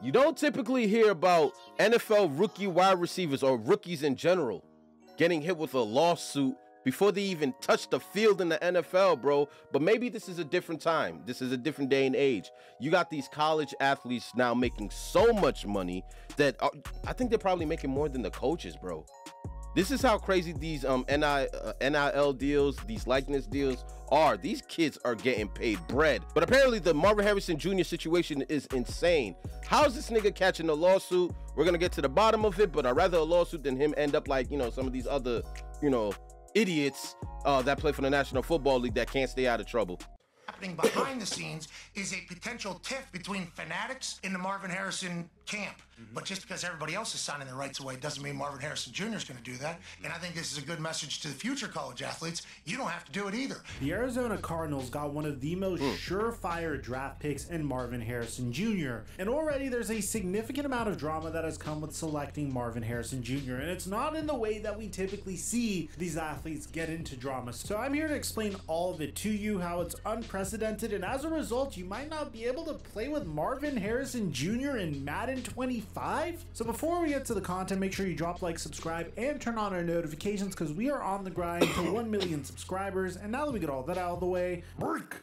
You don't typically hear about NFL rookie wide receivers or rookies in general getting hit with a lawsuit before they even touch the field in the NFL, bro. But maybe this is a different time. This is a different day and age. You got these college athletes now making so much money that I think they're probably making more than the coaches, bro. This is how crazy these NIL deals, these likeness deals are. These kids are getting paid bread. But apparently the Marvin Harrison Jr. situation is insane. How's this nigga catching a lawsuit? We're gonna get to the bottom of it, but I'd rather a lawsuit than him end up like, you know, some of these other, you know, idiots that play for the National Football League that can't stay out of trouble. Happening behind the scenes is a potential tiff between fanatics in the Marvin Harrison camp. But just because everybody else is signing their rights away doesn't mean Marvin Harrison Jr. is going to do that. And I think this is a good message to the future college athletes. You don't have to do it either. The Arizona Cardinals got one of the most surefire draft picks in Marvin Harrison Jr. And already there's a significant amount of drama that has come with selecting Marvin Harrison Jr. And it's not in the way that we typically see these athletes get into drama. So I'm here to explain all of it to you, how it's unprecedented, and as a result, you might not be able to play with Marvin Harrison Jr. in Madden 25. So before we get to the content, make sure you drop like, subscribe, and turn on our notifications because we are on the grind to 1 million subscribers. And now that we get all that out of the way, break.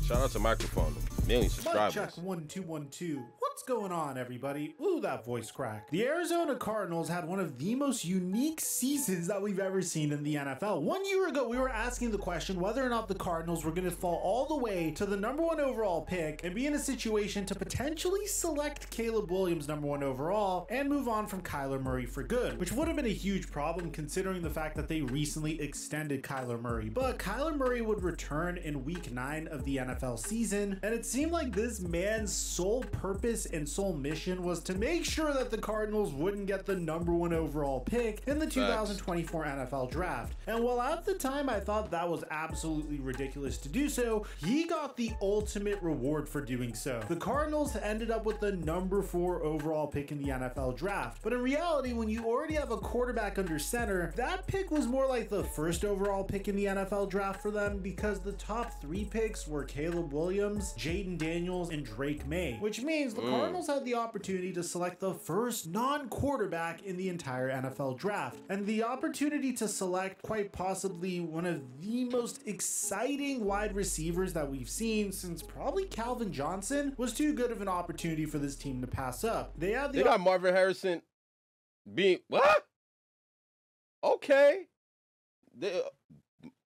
Shout out to Microphone, million subscribers. Check 1 2 1 2. What's going on, everybody? Ooh, that voice crack. The Arizona Cardinals had one of the most unique seasons that we've ever seen in the NFL. 1 year ago, we were asking the question whether or not the Cardinals were going to fall all the way to the #1 overall pick and be in a situation to potentially select Caleb Williams #1 overall and move on from Kyler Murray for good, which would have been a huge problem considering the fact that they recently extended Kyler Murray. But Kyler Murray would return in week 9 of the NFL season, and it seemed like this man's sole purpose and sole mission was to make sure that the Cardinals wouldn't get the #1 overall pick in the 2024 NFL draft. And while at the time I thought that was absolutely ridiculous to do so, he got the ultimate reward for doing so. The Cardinals ended up with the #4 overall pick in the NFL draft. But in reality, when you already have a quarterback under center, that pick was more like the 1st overall pick in the NFL draft for them because the top 3 picks were Caleb Williams, Jaden Daniels, and Drake May, which means the Cardinals had the opportunity to select the first non-quarterback in the entire NFL draft, and the opportunity to select quite possibly one of the most exciting wide receivers that we've seen since probably Calvin Johnson was too good of an opportunity for this team to pass up. They got Marvin Harrison being what? Okay.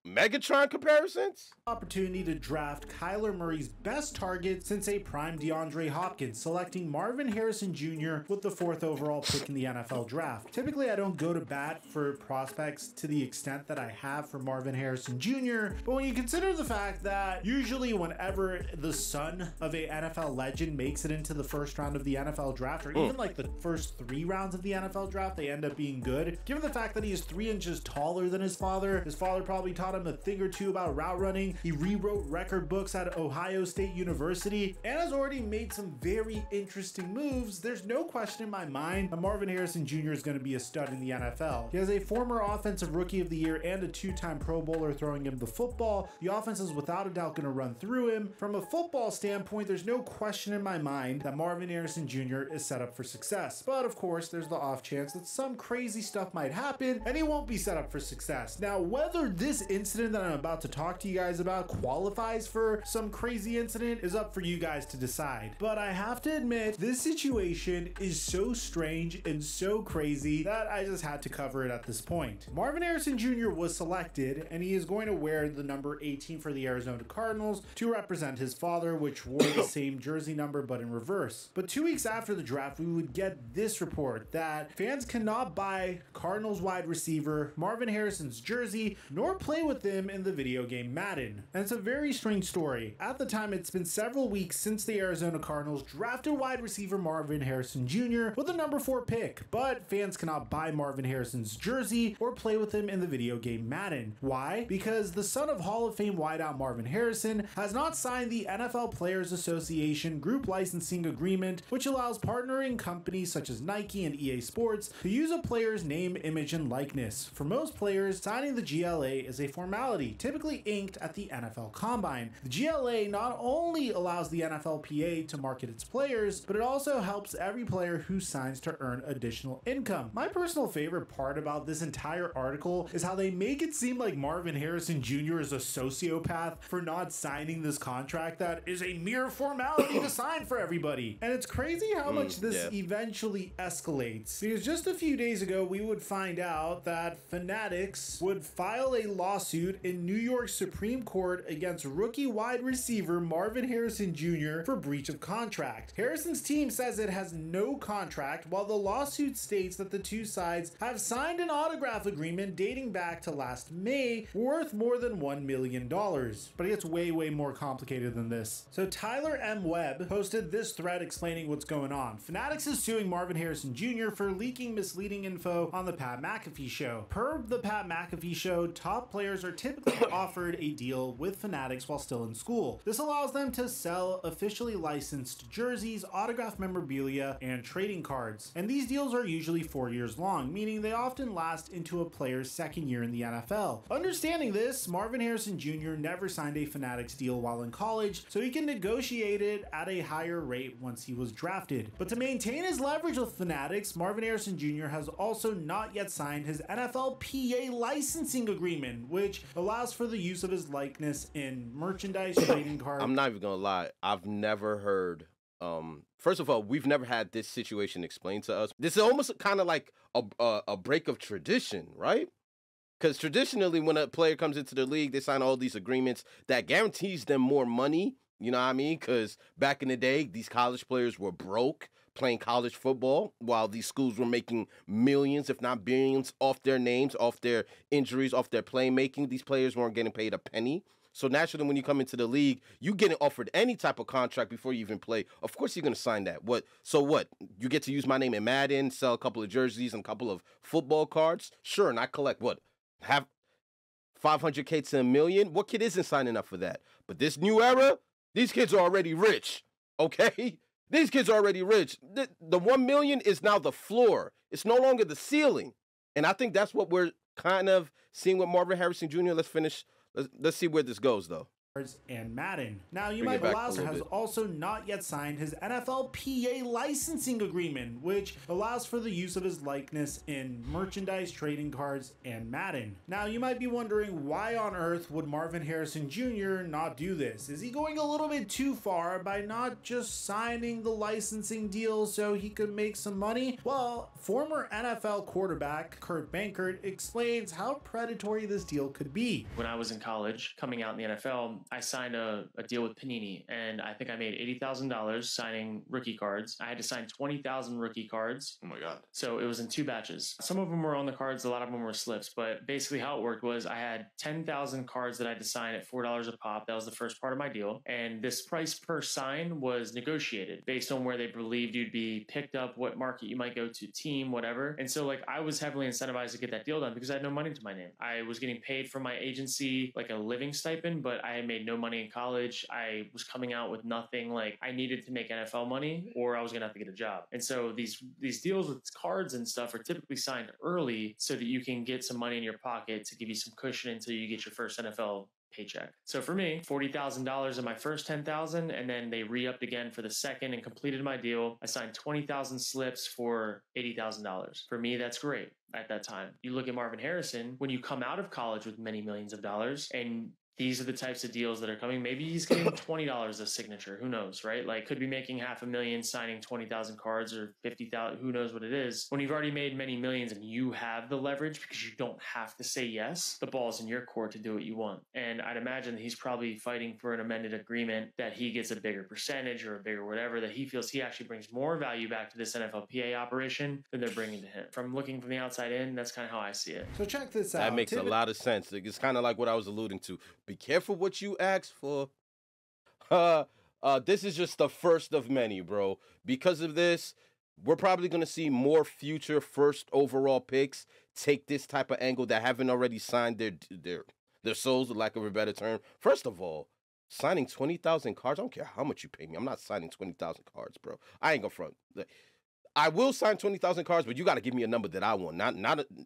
Megatron comparisons? Opportunity to draft Kyler Murray's best target since a prime DeAndre Hopkins, selecting Marvin Harrison Jr. with the 4th overall pick in the NFL draft. Typically, I don't go to bat for prospects to the extent that I have for Marvin Harrison Jr., but when you consider the fact that usually whenever the son of a NFL legend makes it into the 1st round of the NFL draft, or even like the first 3 rounds of the NFL draft, they end up being good. Given the fact that he is 3 inches taller than his father probably taught him a thing or two about route running. He rewrote record books at Ohio State University and has already made some very interesting moves. There's no question in my mind that Marvin Harrison Jr. is going to be a stud in the NFL. He has a former Offensive Rookie of the Year and a 2-time Pro Bowler throwing him the football. The offense is without a doubt going to run through him. From a football standpoint, there's no question in my mind that Marvin Harrison Jr. is set up for success. But of course, there's the off chance that some crazy stuff might happen and he won't be set up for success. Now, whether this incident that I'm about to talk to you guys about qualifies for some crazy incident is up for you guys to decide. But I have to admit, this situation is so strange and so crazy that I just had to cover it at this point. Marvin Harrison Jr. was selected, and he is going to wear the number 18 for the Arizona Cardinals to represent his father, which wore the same jersey number but in reverse. But 2 weeks after the draft, we would get this report that fans cannot buy Cardinals wide receiver Marvin Harrison's jersey nor play with him in the video game Madden. And it's a very strange story. At the time, it's been several weeks since the Arizona Cardinals drafted wide receiver Marvin Harrison Jr. with the #4 pick, but fans cannot buy Marvin Harrison's jersey or play with him in the video game Madden. Why? Because the son of Hall of Fame wideout Marvin Harrison has not signed the NFL Players Association group licensing agreement, which allows partnering companies such as Nike and EA Sports to use a player's name, image, and likeness. For most players, signing the GLA is a form formality, typically inked at the NFL Combine. The GLA not only allows the NFLPA to market its players, but it also helps every player who signs to earn additional income. My personal favorite part about this entire article is how they make it seem like Marvin Harrison Jr. is a sociopath for not signing this contract that is a mere formality to sign for everybody. And it's crazy how much this eventually escalates, because just a few days ago we would find out that Fanatics would file a lawsuit in New York Supreme Court against rookie wide receiver Marvin Harrison Jr. for breach of contract. Harrison's team says it has no contract, while the lawsuit states that the two sides have signed an autograph agreement dating back to last May worth more than $1 million. But it gets way more complicated than this. So Tyler M. Webb posted this thread explaining what's going on. Fanatics is suing Marvin Harrison Jr. for leaking misleading info on the Pat McAfee show. Per the Pat McAfee show, top players are typically offered a deal with Fanatics while still in school. This allows them to sell officially licensed jerseys, autographed memorabilia, and trading cards. And these deals are usually 4 years long, meaning they often last into a player's second year in the NFL. Understanding this, Marvin Harrison Jr. never signed a Fanatics deal while in college, so he can negotiate it at a higher rate once he was drafted. But to maintain his leverage with Fanatics, Marvin Harrison Jr. has also not yet signed his NFLPA licensing agreement, which allows for the use of his likeness in merchandise, trading cards. I'm not even gonna lie, I've never heard first of all, we've never had this situation explained to us. This is almost kind of like a break of tradition, right? Because traditionally, when a player comes into the league, they sign all these agreements that guarantees them more money. You know what I mean? Because back in the day, these college players were broke playing college football, while these schools were making millions, if not billions, off their names, off their injuries, off their playmaking. These players weren't getting paid a penny. So naturally, when you come into the league, you getting offered any type of contract before you even play. Of course, you're going to sign that. So what? You get to use my name in Madden, sell a couple of jerseys and a couple of football cards? Sure, and I collect what? Have 500K to $1 million? What kid isn't signing up for that? But this new era, these kids are already rich, okay? These kids are already rich. The 1 million is now the floor. It's no longer the ceiling. And I think that's what we're kind of seeing with Marvin Harrison Jr. Let's see where this goes, though. And Madden. Now, you might Belaser has also not yet signed his NFLPA licensing agreement, which allows for the use of his likeness in merchandise, trading cards, and Madden. Now, you might be wondering, why on earth would Marvin Harrison Jr. not do this? Is he going a little bit too far by not just signing the licensing deal so he could make some money? Well, former NFL quarterback Kurt Bankert explains how predatory this deal could be. When I was in college, coming out in the NFL, I signed a deal with Panini, and I think I made $80,000 signing rookie cards. I had to sign 20,000 rookie cards. Oh my God. So it was in 2 batches. Some of them were on the cards, a lot of them were slips, but basically how it worked was I had 10,000 cards that I had to sign at $4 a pop. That was the first part of my deal. And this price per sign was negotiated based on where they believed you'd be picked up, what market you might go to, team, whatever. And so like I was heavily incentivized to get that deal done because I had no money to my name. I was getting paid from my agency like a living stipend, but I had made no money in college. I was coming out with nothing. Like I needed to make NFL money or I was gonna have to get a job. And so these deals with cards and stuff are typically signed early so that you can get some money in your pocket to give you some cushion until you get your first NFL paycheck. So for me, $40,000 in my first 10,000, and then they re-upped again for the second and completed my deal. I signed 20,000 slips for $80,000. For me, that's great at that time. You look at Marvin Harrison, when you come out of college with many millions of dollars and these are the types of deals that are coming. Maybe he's getting $20 a signature. Who knows, right? Like could be making $500,000 signing 20,000 cards or 50,000. Who knows what it is? When you've already made many millions and you have the leverage because you don't have to say yes, the ball's in your court to do what you want. And I'd imagine that he's probably fighting for an amended agreement that he gets a bigger percentage or a bigger whatever, that he feels he actually brings more value back to this NFLPA operation than they're bringing to him. From looking from the outside in, that's kind of how I see it. So check this out. That makes a lot of sense. It's kind of like what I was alluding to. Be careful what you ask for. This is just the first of many, bro. Because of this, we're probably going to see more future first overall picks take this type of angle that haven't already signed their souls, for lack of a better term. First of all, signing 20,000 cards, I don't care how much you pay me. I'm not signing 20,000 cards, bro. I ain't gonna front. I will sign 20,000 cards, but you got to give me a number that I want.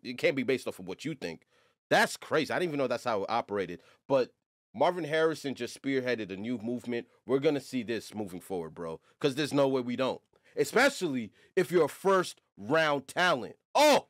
It can't be based off of what you think. That's crazy. I didn't even know that's how it operated. But Marvin Harrison just spearheaded a new movement. We're going to see this moving forward, bro, because there's no way we don't, especially if you're a first-round talent. Oh!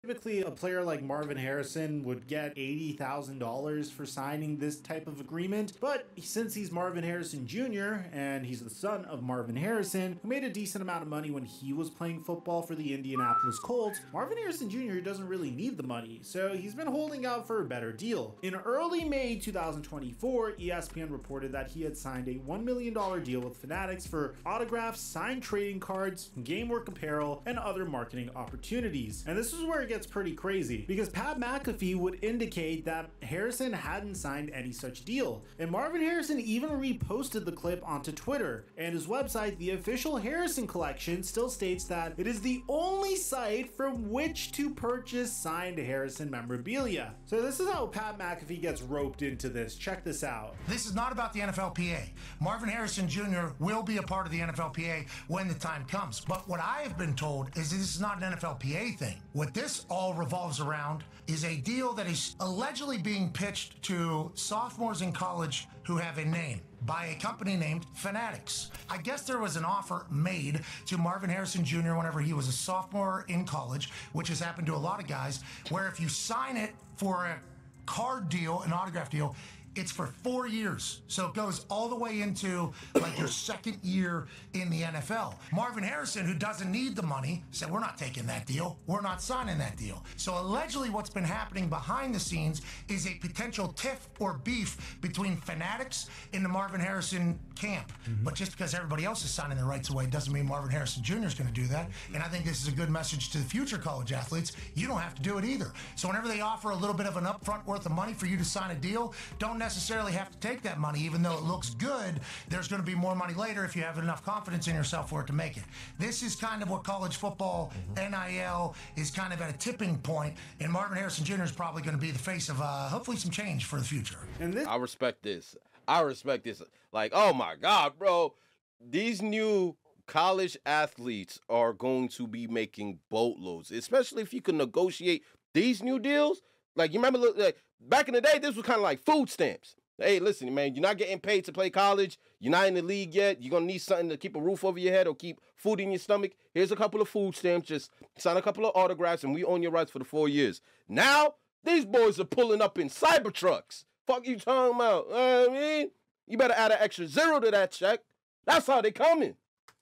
Typically, a player like Marvin Harrison would get $80,000 for signing this type of agreement, but since he's Marvin Harrison Jr. and he's the son of Marvin Harrison, who made a decent amount of money when he was playing football for the Indianapolis Colts, Marvin Harrison Jr. doesn't really need the money, so he's been holding out for a better deal. In early May 2024, ESPN reported that he had signed a $1 million deal with Fanatics for autographs, signed trading cards, game work apparel, and other marketing opportunities. And this is where it gets pretty crazy, because Pat McAfee would indicate that Harrison hadn't signed any such deal, and Marvin Harrison even reposted the clip onto Twitter, and his website, the official Harrison Collection, still states that it is the only site from which to purchase signed Harrison memorabilia. So this is how Pat McAfee gets roped into this. Check this out. This is not about the NFLPA. Marvin Harrison Jr. will be a part of the NFLPA when the time comes, but what I have been told is this is not an NFLPA thing. What this all revolves around is a deal that is allegedly being pitched to sophomores in college who have a name by a company named Fanatics. I guess there was an offer made to Marvin Harrison Jr. whenever he was a sophomore in college, which has happened to a lot of guys, where if you sign it for a card deal, an autograph deal, it's for 4 years. So it goes all the way into like your second year in the NFL. Marvin Harrison, who doesn't need the money, said, we're not taking that deal. We're not signing that deal. So allegedly what's been happening behind the scenes is a potential tiff or beef between Fanatics and the Marvin Harrison camp. But just because everybody else is signing their rights away doesn't mean Marvin Harrison Jr. is going to do that. And I think this is a good message to the future college athletes. You don't have to do it either. So whenever they offer a little bit of an upfront worth of money for you to sign a deal, don't necessarily have to take that money. Even though it looks good, there's going to be more money later if you have enough confidence in yourself for it to make it. This is kind of what college football, NIL, is kind of at a tipping point, and Marvin Harrison Jr. is probably going to be the face of hopefully some change for the future. And this I respect this. I respect this. Like, oh my God, bro. These new college athletes are going to be making boatloads, especially if you can negotiate these new deals. Like, you remember, like, back in the day, this was kind of like food stamps. Hey, listen, man, you're not getting paid to play college. You're not in the league yet. You're going to need something to keep a roof over your head or keep food in your stomach. Here's a couple of food stamps. Just sign a couple of autographs, and we own your rights for the 4 years. Now, these boys are pulling up in Cybertrucks. Fuck you talking about? You know what I mean? You better add an extra zero to that check. That's how they coming.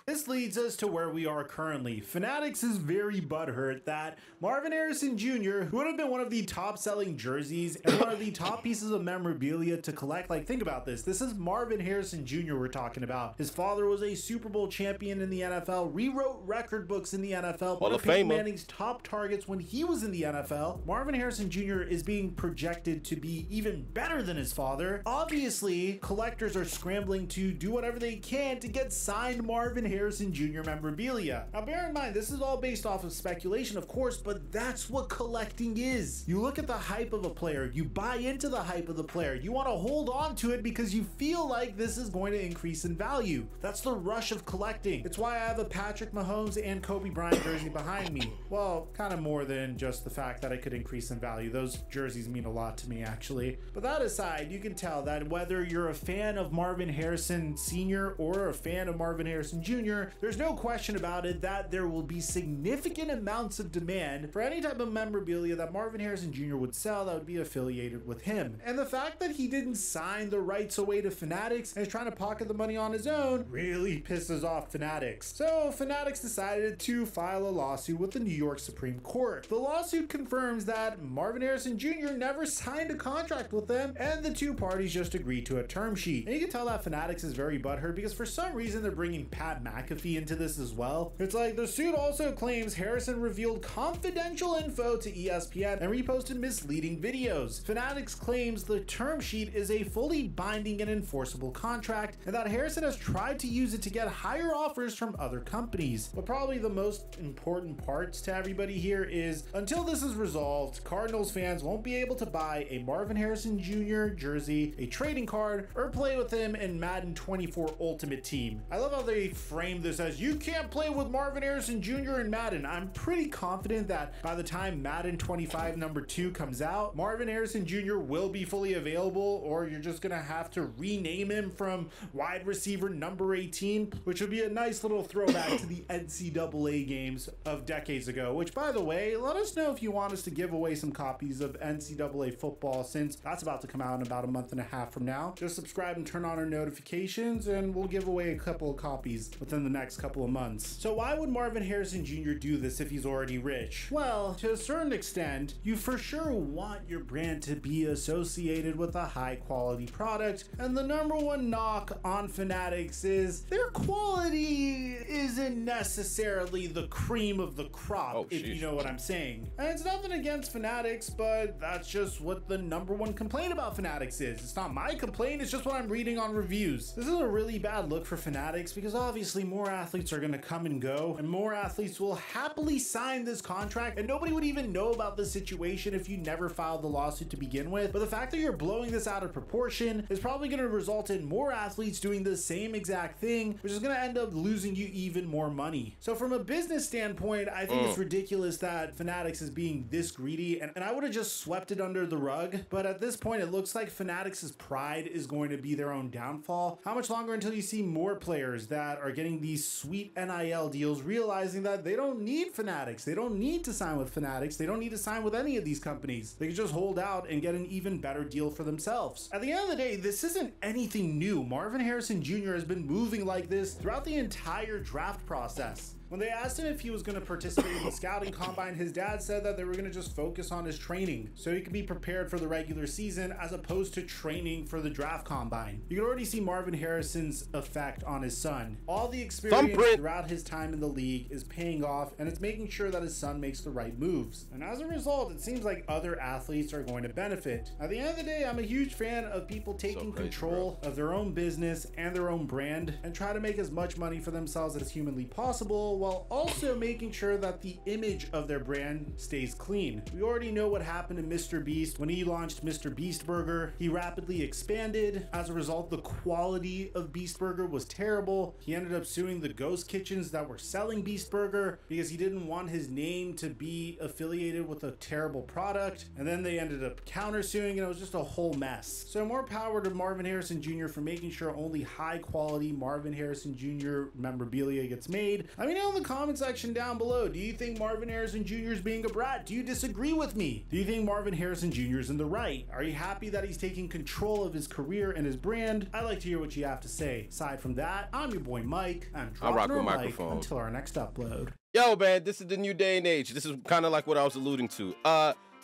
This leads us to where we are currently. Fanatics is very butthurt that Marvin Harrison Jr., who would have been one of the top-selling jerseys and one of the top pieces of memorabilia to collect. Like, think about this. This is Marvin Harrison Jr. we're talking about. His father was a Super Bowl champion in the NFL, rewrote record books in the NFL, one of Peyton Manning's top targets when he was in the NFL. Marvin Harrison Jr. is being projected to be even better than his father. Obviously, collectors are scrambling to do whatever they can to get signed Marvin Harrison Jr. memorabilia. Now, bear in mind, this is all based off of speculation, of course, but that's what collecting is. You look at the hype of a player, you buy into the hype of the player, you want to hold on to it because you feel like this is going to increase in value. That's the rush of collecting. It's why I have a Patrick Mahomes and Kobe Bryant jersey behind me. Well, kind of more than just the fact that it could increase in value. Those jerseys mean a lot to me, actually. But that aside, you can tell that whether you're a fan of Marvin Harrison Sr. or a fan of Marvin Harrison Jr., there's no question about it that there will be significant amounts of demand for any type of memorabilia that Marvin Harrison Jr. would sell that would be affiliated with him. And the fact that he didn't sign the rights away to Fanatics and is trying to pocket the money on his own really pisses off Fanatics. So Fanatics decided to file a lawsuit with the New York Supreme Court. The lawsuit confirms that Marvin Harrison Jr. never signed a contract with them, and the two parties just agreed to a term sheet. And you can tell that Fanatics is very butthurt because for some reason they're bringing Pat McAfee into this as well. It's like the suit also claims Harrison revealed confidential info to ESPN and reposted misleading videos. Fanatics claims the term sheet is a fully binding and enforceable contract and that Harrison has tried to use it to get higher offers from other companies. But probably the most important parts to everybody here is until this is resolved, Cardinals fans won't be able to buy a Marvin Harrison Jr. jersey, a trading card, or play with him in Madden 24 Ultimate Team. I love how they frame this as you can't play with Marvin Harrison Jr. in Madden. I'm pretty confident that by the time Madden 25 number 2 comes out, Marvin Harrison Jr. will be fully available, or you're just gonna have to rename him from wide receiver number 18, which would be a nice little throwback to the NCAA games of decades ago, which, by the way, let us know if you want us to give away some copies of NCAA football, since that's about to come out in about a month and a half from now. Just subscribe and turn on our notifications and we'll give away a couple of copies within the next couple of months. So why would Marvin Harrison Jr. do this if he's already rich? Well, to a certain extent, you for sure want your brand to be associated with a high quality product, and the number one knock on Fanatics is their quality isn't necessarily the cream of the crop, if you know what I'm saying. And it's nothing against Fanatics, but that's just what the number one complaint about Fanatics is. It's not my complaint, it's just what I'm reading on reviews. This is a really bad look for Fanatics because obviously more athletes are gonna come and go, and more athletes will happily sign this contract, and nobody would even know about this situation if you never filed the lawsuit to begin with. But the fact that you're blowing this out of proportion is probably gonna result in more athletes doing the same exact thing, which is gonna end up losing you even more money. So from a business standpoint, I think it's ridiculous that Fanatics is being this greedy, and I would have just swept it under the rug. But at this point, it looks like Fanatics' pride is going to be their own downfall. How much longer until you see more players that are getting these sweet NIL deals realizing that they don't need Fanatics, they don't need to sign with Fanatics, they don't need to sign with any of these companies. They can just hold out and get an even better deal for themselves. At the end of the day, this isn't anything new. Marvin Harrison Jr. has been moving like this throughout the entire draft process. When they asked him if he was going to participate in the scouting combine, his dad said that they were going to just focus on his training so he could be prepared for the regular season as opposed to training for the draft combine. You can already see Marvin Harrison's effect on his son. All the experience throughout his time in the league is paying off, and it's making sure that his son makes the right moves. And as a result, it seems like other athletes are going to benefit. At the end of the day, I'm a huge fan of people taking control of their own business and their own brand and try to make as much money for themselves as humanly possible, while also making sure that the image of their brand stays clean. We already know what happened to Mr. Beast when he launched Mr. Beast Burger. He rapidly expanded. As a result, the quality of Beast Burger was terrible. He ended up suing the ghost kitchens that were selling Beast Burger because he didn't want his name to be affiliated with a terrible product. And then they ended up countersuing, and it was just a whole mess. So more power to Marvin Harrison Jr. for making sure only high quality Marvin Harrison Jr. memorabilia gets made. Let me know in the comment section down below. Do you think Marvin Harrison Jr. is being a brat? Do you disagree with me? Do you think Marvin Harrison Jr. is in the right? Are you happy that he's taking control of his career and his brand? I'd like to hear what you have to say. Aside from that, I'm your boy Mike. I'm dropping our mic until our next upload. Yo, man, this is the new day and age. This is kind of like what I was alluding to.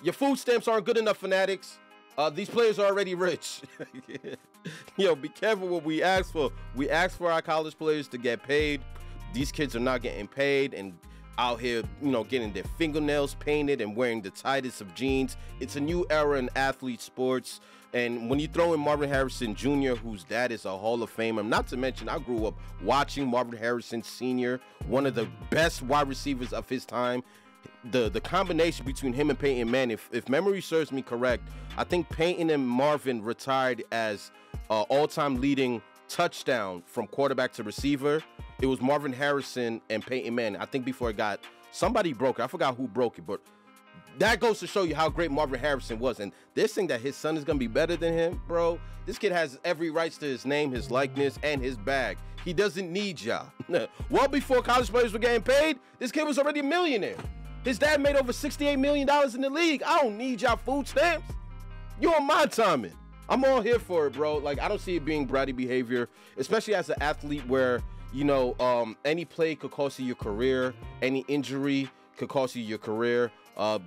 Your food stamps aren't good enough, Fanatics. These players are already rich. Yo, be careful what we ask for. We ask for our college players to get paid. These kids are not getting paid and out here, you know, getting their fingernails painted and wearing the tightest of jeans. It's a new era in athlete sports. And when you throw in Marvin Harrison Jr., whose dad is a Hall of Famer, not to mention I grew up watching Marvin Harrison Sr., one of the best wide receivers of his time. The combination between him and Peyton Manning, if memory serves me correct, I think Peyton and Marvin retired as all-time leading touchdown from quarterback to receiver. It was Marvin Harrison and Peyton Manning. I think before it got, somebody broke it. I forgot who broke it, but that goes to show you how great Marvin Harrison was. And this thing that his son is going to be better than him, bro, this kid has every rights to his name, his likeness, and his bag. He doesn't need y'all. Well, before college players were getting paid, this kid was already a millionaire. His dad made over $68 million in the league. I don't need y'all food stamps. You on my timing. I'm all here for it, bro. Like, I don't see it being bratty behavior, especially as an athlete where, you know, any play could cost you your career. Any injury could cost you your career.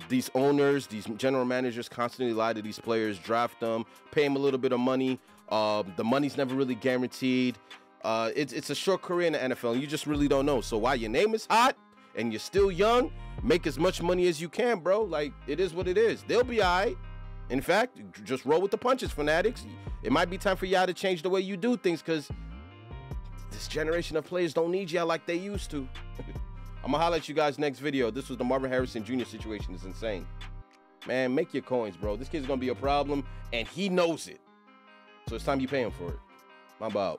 These owners, these general managers constantly lie to these players, draft them, pay them a little bit of money. The money's never really guaranteed. It's a short career in the NFL, and you just really don't know. So while your name is hot and you're still young, make as much money as you can, bro. Like, it is what it is. They'll be all right. In fact, just roll with the punches, Fanatics. It might be time for y'all to change the way you do things, because this generation of players don't need y'all like they used to. I'm gonna holler at you guys next video. This was the Marvin Harrison Jr. situation. It's insane. Man, make your coins, bro. This kid's gonna be a problem, and he knows it. So it's time you pay him for it. My bow.